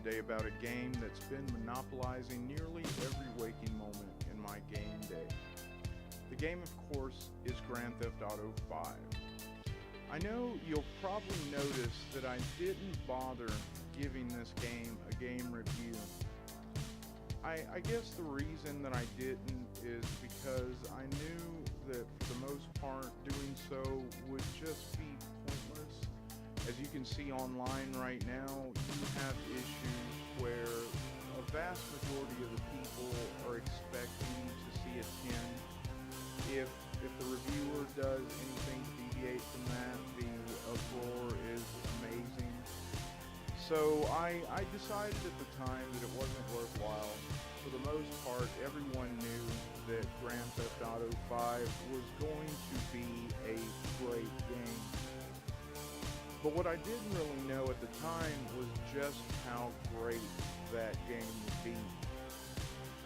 today about a game that's been monopolizing nearly every waking moment in my game day. The game, of course, is Grand Theft Auto 5. I know you'll probably notice that I didn't bother giving this game a game review. I guess the reason that I didn't is because I knew that for the most part doing so would just be pointless. As you can see online right now, you have issues where a vast majority of the people are expecting to see a 10. If the reviewer does anything to deviate from that, the uproar is amazing. So I decided at the time that it wasn't worthwhile. For the most part, everyone knew that Grand Theft Auto 5 was going to be a great game. But what I didn't really know at the time was just how great that game would be.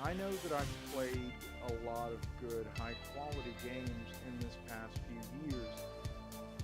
I know that I've played a lot of good, high-quality games in this past few years.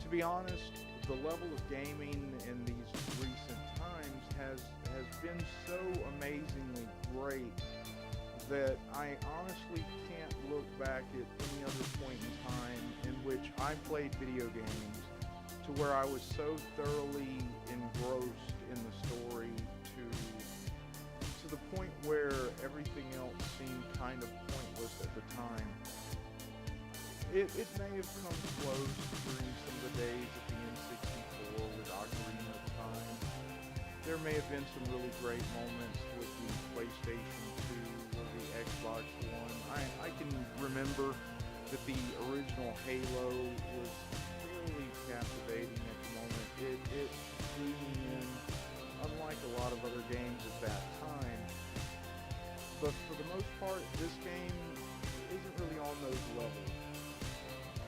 To be honest, the level of gaming in these recent times has been so amazingly great that I honestly can't look back at any other point in time in which I played video games to where I was so thoroughly engrossed in the story to the point where everything else seemed kind of pointless at the time. It may have come close during some of the days at the N64 with Ocarina of Time. There may have been some really great moments with the PlayStation 2 or the Xbox One. I can remember that the original Halo was really captivating at the moment. It drew me in, unlike a lot of other games at that time. But for the most part, this game isn't really on those levels.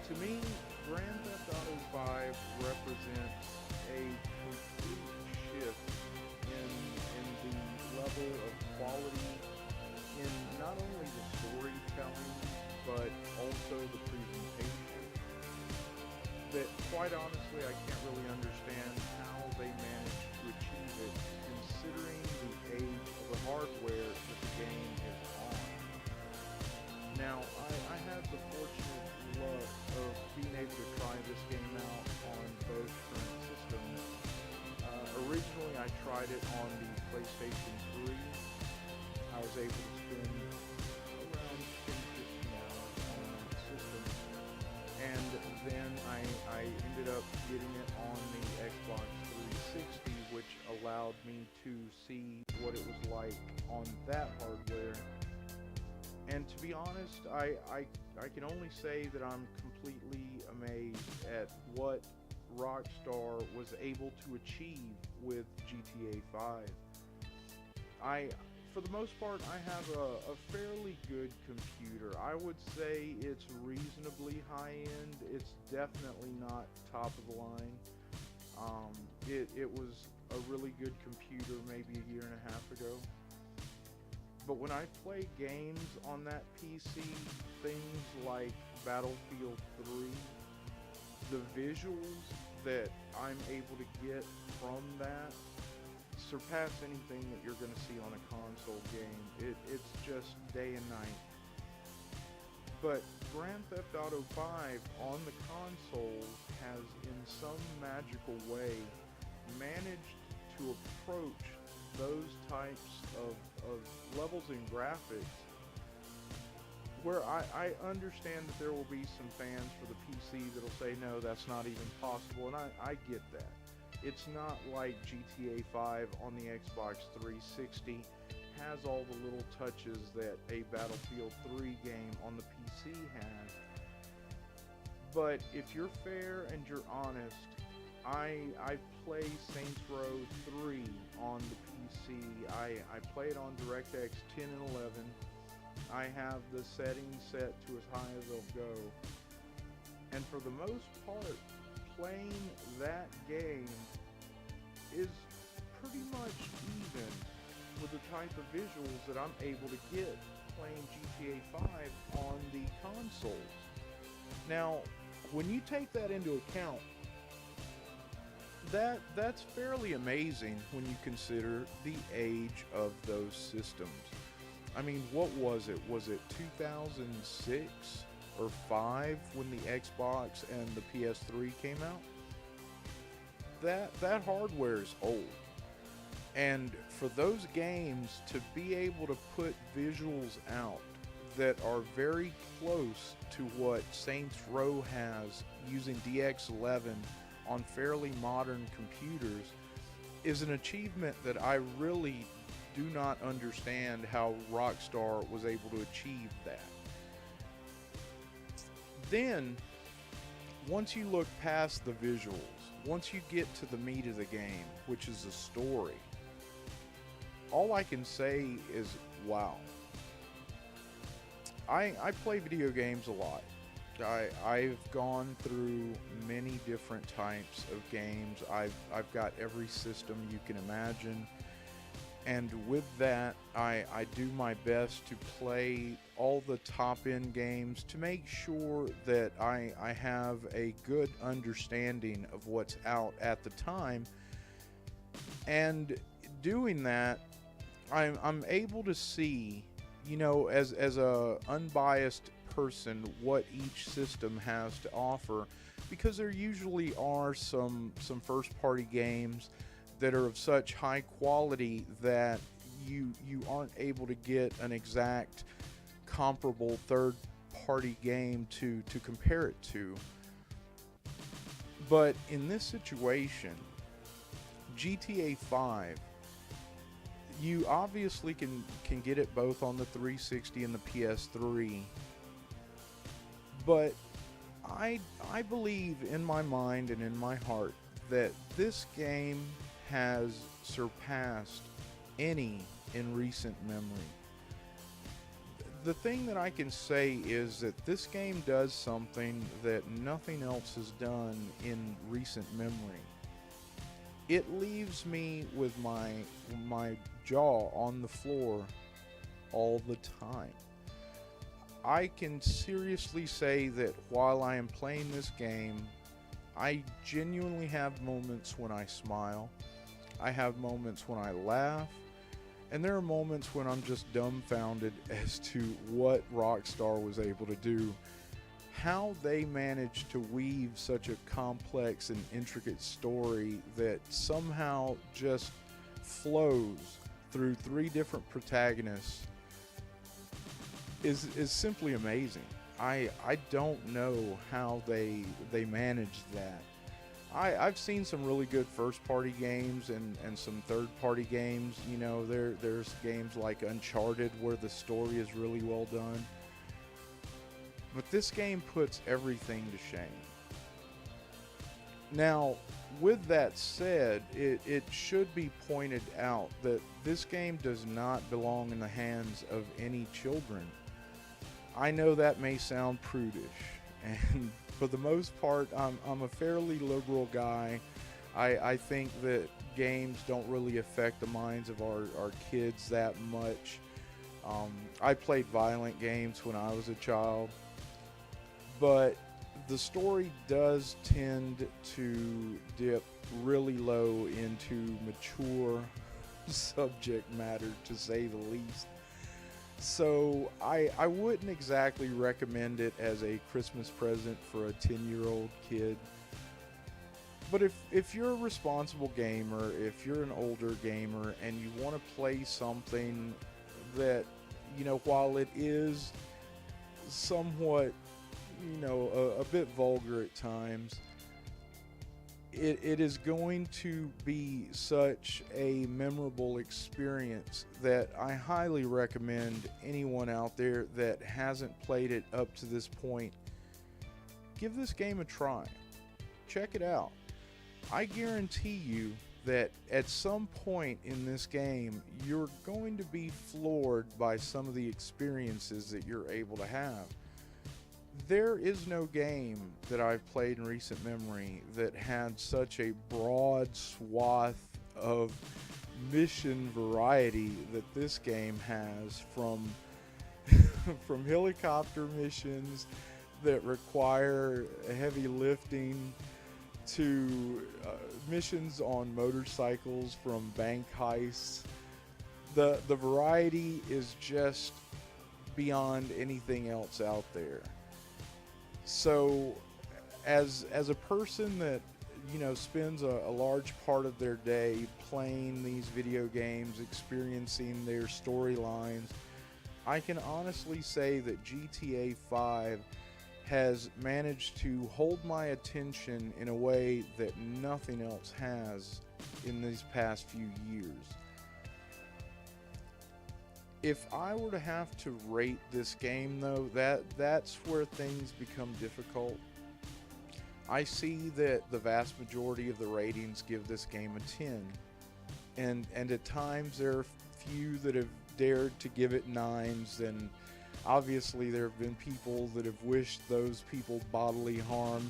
To me, Grand Theft Auto 5 represents a complete shift in the level of quality in not only the storytelling, but also the presentation. That, quite honestly, I can't really understand how they managed to achieve it, considering the age of the hardware that the game is on. Now, I had the fortunate luck of being able to try this game out on both current systems. Originally, I tried it on the PlayStation 3. I was able to spend around 10-15 hours on that system. And then I ended up getting it on the Xbox 360, which allowed me to see what it was like on that hardware. And to be honest, I can only say that I'm completely amazed at what Rockstar was able to achieve with GTA 5. For the most part, I have a fairly good computer. I would say it's reasonably high-end. It's definitely not top of the line. It was a really good computer maybe a year and a half ago. But when I play games on that PC, things like Battlefield 3, the visuals that I'm able to get from that surpass anything that you're going to see on a console game. It's just day and night. But Grand Theft Auto 5 on the consoles has in some magical way managed to approach those types of levels in graphics where I understand that there will be some fans for the PC that'll say, no, that's not even possible, and I get that. It's not like GTA 5 on the Xbox 360 has all the little touches that a Battlefield 3 game on the PC has. But if you're fair and you're honest, I play Saints Row 3 on the PC. I play it on DirectX 10 and 11. I have the settings set to as high as they'll go. And for the most part, playing that game is pretty much even with the type of visuals that I'm able to get playing GTA 5 on the consoles. Now, when you take that into account, That's fairly amazing when you consider the age of those systems. I mean, what was it? Was it 2006 or 5 when the Xbox and the PS3 came out? That hardware is old. And for those games to be able to put visuals out that are very close to what Saints Row has using DX11 on fairly modern computers is an achievement that I really do not understand how Rockstar was able to achieve that. Then, once you look past the visuals, once you get to the meat of the game, which is the story, all I can say is, wow. I play video games a lot. I've gone through many different types of games. I've got every system you can imagine. And with that, I do my best to play all the top-end games to make sure that I have a good understanding of what's out at the time. And doing that, I'm able to see, you know, as a unbiased person, what each system has to offer, because there usually are some first-party games that are of such high quality that you aren't able to get an exact comparable third-party game to compare it to. But in this situation, GTA 5, you obviously can get it both on the 360 and the PS3, but I believe in my mind and in my heart that this game has surpassed any in recent memory. The thing that I can say is that this game does something that nothing else has done in recent memory. It leaves me with my jaw on the floor all the time. I can seriously say that while I am playing this game, I genuinely have moments when I smile. I have moments when I laugh. And there are moments when I'm just dumbfounded as to what Rockstar was able to do. How they managed to weave such a complex and intricate story that somehow just flows through 3 different protagonists is simply amazing. I don't know how they managed that. I've seen some really good first-party games and some third-party games. You know, there's games like Uncharted where the story is really well done. But this game puts everything to shame. Now, with that said, it should be pointed out that this game does not belong in the hands of any children. I know that may sound prudish, and for the most part, I'm a fairly liberal guy. I think that games don't really affect the minds of our kids that much. I played violent games when I was a child, but the story does tend to dip really low into mature subject matter, to say the least. So I wouldn't exactly recommend it as a Christmas present for a 10-year-old kid. But if you're a responsible gamer, if you're an older gamer, and you want to play something that, you know, while it is somewhat, you know, a bit vulgar at times, it is going to be such a memorable experience that I highly recommend anyone out there that hasn't played it up to this point, give this game a try. Check it out. I guarantee you that at some point in this game, you're going to be floored by some of the experiences that you're able to have. There is no game that I've played in recent memory that had such a broad swath of mission variety that this game has, from from helicopter missions that require heavy lifting to missions on motorcycles, from bank heists. The variety is just beyond anything else out there. So as a person that spends a large part of their day playing these video games, experiencing their storylines, I can honestly say that GTA 5 has managed to hold my attention in a way that nothing else has in these past few years. If I were to have to rate this game, though, that's where things become difficult. I see that the vast majority of the ratings give this game a 10. And at times there are few that have dared to give it 9s, and obviously there have been people that have wished those people bodily harm.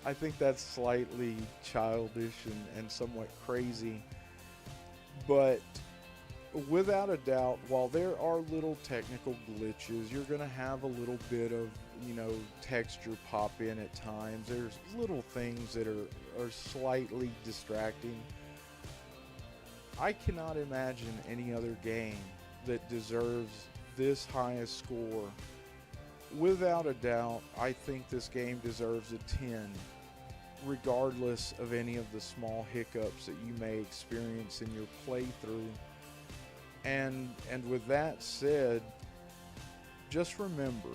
I think that's slightly childish and somewhat crazy. But without a doubt, while there are little technical glitches, you're going to have a little bit of, texture pop in at times. There's little things that are slightly distracting. I cannot imagine any other game that deserves this high a score. Without a doubt, I think this game deserves a 10, regardless of any of the small hiccups that you may experience in your playthrough. And with that said, just remember,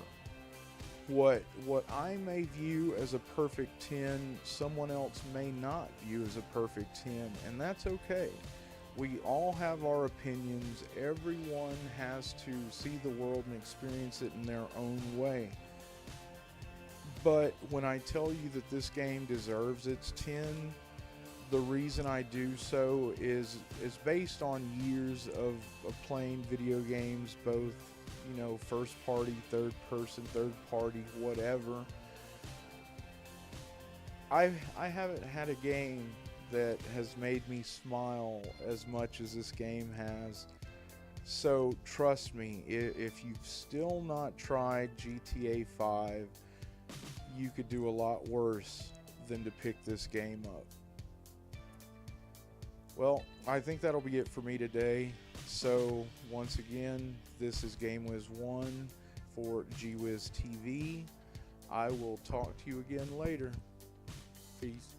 what I may view as a perfect 10, someone else may not view as a perfect 10, and that's okay. We all have our opinions. Everyone has to see the world and experience it in their own way. But when I tell you that this game deserves its 10, the reason I do so is based on years of playing video games, both, first party, third person, third party, whatever. I haven't had a game that has made me smile as much as this game has. So trust me, if you've still not tried GTA 5, you could do a lot worse than to pick this game up. Well, I think that'll be it for me today. So once again, this is GameWiz1 for GWiz TV. I will talk to you again later. Peace.